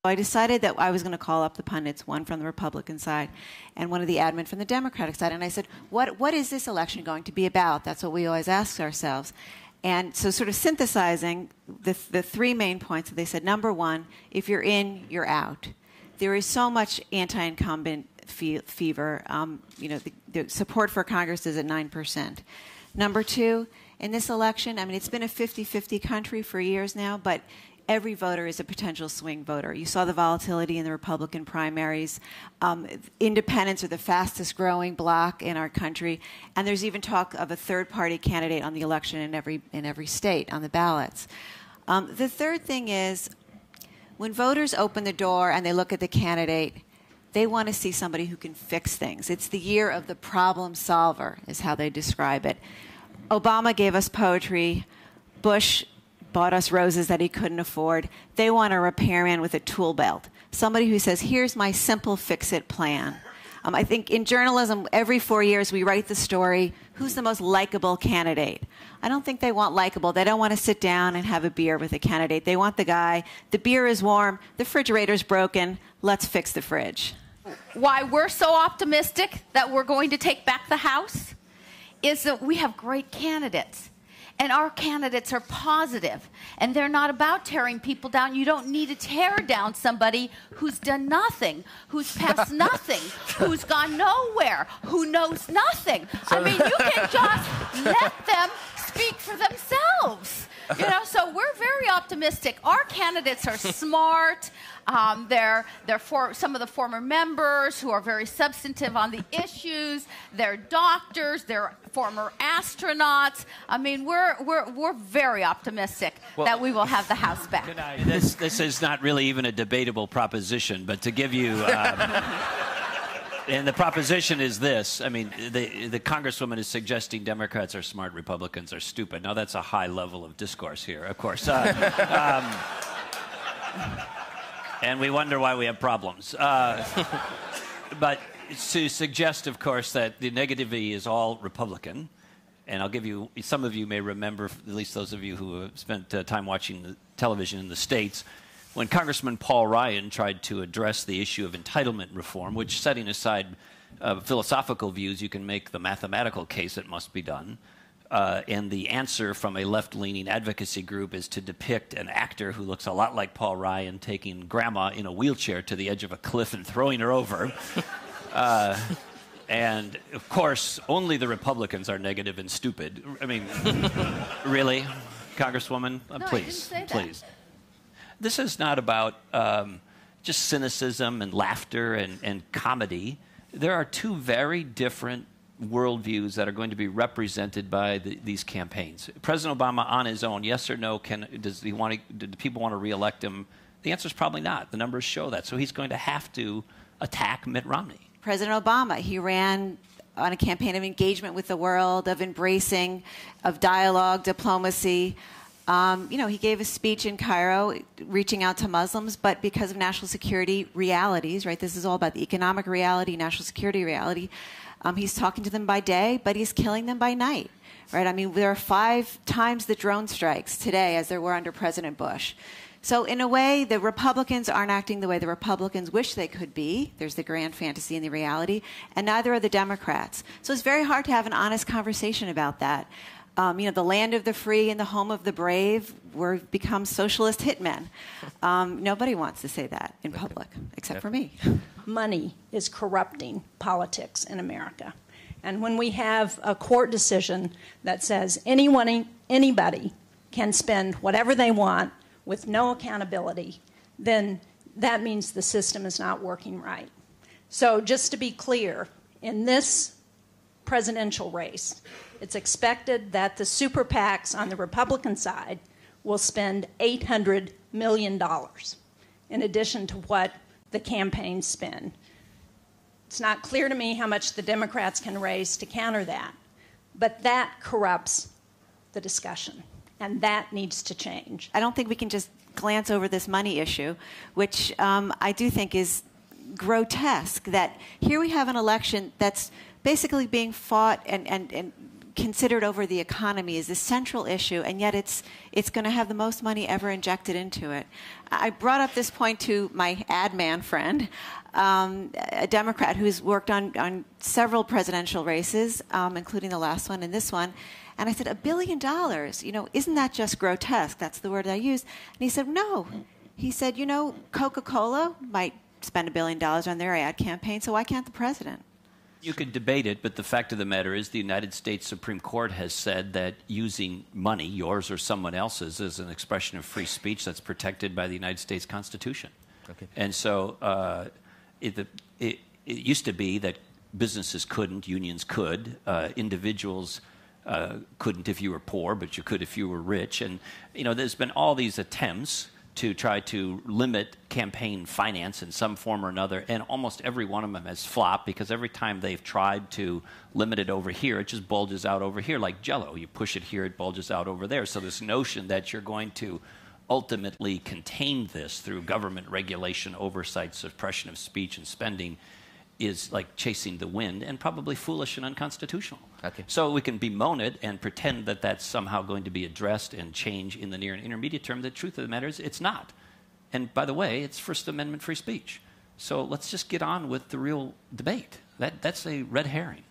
I decided that I was going to call up the pundits, one from the Republican side and one of the admin from the Democratic side. And I said, what is this election going to be about? That's what we always ask ourselves. And so sort of synthesizing the three main points, they said, number one, if you're in, you're out. There is so much anti-incumbent fever. The support for Congress is at 9%. Number two, in this election, I mean, it's been a 50-50 country for years now, but every voter is a potential swing voter. You saw the volatility in the Republican primaries. Independents are the fastest growing bloc in our country. And there's even talk of a third-party candidate on the election in every state on the ballots. The third thing is, when voters open the door and they look at the candidate, they want to see somebody who can fix things. It's the year of the problem solver, is how they describe it. Obama gave us poetry. Bush bought us roses that he couldn't afford. They want a repairman with a tool belt, somebody who says, here's my simple fix-it plan. I think in journalism, every 4 years we write the story, who's the most likable candidate? I don't think they want likable. They don't want to sit down and have a beer with a candidate. They want the guy, the beer is warm, the refrigerator's broken, let's fix the fridge. Why we're so optimistic that we're going to take back the House is that we have great candidates. And our candidates are positive, and they're not about tearing people down. You don't need to tear down somebody who's done nothing, who's passed nothing, who's gone nowhere, who knows nothing. I mean, you can just let them speak for themselves. So we're very optimistic. Our candidates are smart. They're some of the former members who are very substantive on the issues. They're doctors. They're former astronauts. I mean, we're very optimistic that we will have the House back. This is not really even a debatable proposition, but to give you. And the proposition is this. I mean, the Congresswoman is suggesting Democrats are smart, Republicans are stupid. Now, that's a high level of discourse here, of course. And we wonder why we have problems. But to suggest, of course, that the negativity is all Republican, and I'll give you, some of you may remember, at least those of you who have spent time watching the television in the States, when Congressman Paul Ryan tried to address the issue of entitlement reform, which, setting aside philosophical views, you can make the mathematical case it must be done. And the answer from a left-leaning advocacy group is to depict an actor who looks a lot like Paul Ryan taking grandma in a wheelchair to the edge of a cliff and throwing her over. And, of course, only the Republicans are negative and stupid. I mean, really, Congresswoman? No, please, I didn't say please. that. This is not about just cynicism and laughter and comedy. There are two very different worldviews that are going to be represented by these campaigns. President Obama on his own, yes or no, do people want to re-elect him? The answer is probably not. The numbers show that. So he's going to have to attack Mitt Romney. President Obama, he ran on a campaign of engagement with the world, of embracing, of dialogue, diplomacy. He gave a speech in Cairo reaching out to Muslims, but because of national security realities, right? This is all about the economic reality, national security reality. He's talking to them by day, but he's killing them by night, right? I mean, there are 5 times the drone strikes today as there were under President Bush. So in a way, the Republicans aren't acting the way the Republicans wish they could be. There's the grand fantasy and the reality, and neither are the Democrats. So it's very hard to have an honest conversation about that. The land of the free and the home of the brave, we've become socialist hitmen. Nobody wants to say that in public, except for me. Money is corrupting politics in America. And when we have a court decision that says anybody can spend whatever they want with no accountability, then that means the system is not working right. So just to be clear, in this presidential race, it's expected that the super PACs on the Republican side will spend $800 million in addition to what the campaigns spend. It's not clear to me how much the Democrats can raise to counter that, but that corrupts the discussion, and that needs to change. I don't think we can just glance over this money issue, which I do think is grotesque, that here we have an election that's basically being fought and considered over the economy is the central issue, and yet it's going to have the most money ever injected into it. I brought up this point to my ad man friend, a Democrat who's worked on several presidential races, including the last one and this one. And I said, $1 billion, isn't that just grotesque? That's the word I used. And he said, no. He said, Coca-Cola might spend $1 billion on their ad campaign, so why can't the president? You could debate it, but the fact of the matter is the United States Supreme Court has said that using money, yours or someone else's, is an expression of free speech that's protected by the United States Constitution. Okay. And so it used to be that businesses couldn't, unions could, individuals couldn't if you were poor, but you could if you were rich. And, there's been all these attempts to try to limit campaign finance in some form or another, and almost every one of them has flopped because every time they've tried to limit it over here, it just bulges out over here like Jell-O. You push it here, it bulges out over there. So this notion that you're going to ultimately contain this through government regulation, oversight, suppression of speech and spending is like chasing the wind and probably foolish and unconstitutional. Okay. So we can bemoan it and pretend that that's somehow going to be addressed and change in the near and intermediate term. The truth of the matter is it's not. And by the way, it's First Amendment free speech. So let's just get on with the real debate. That's a red herring.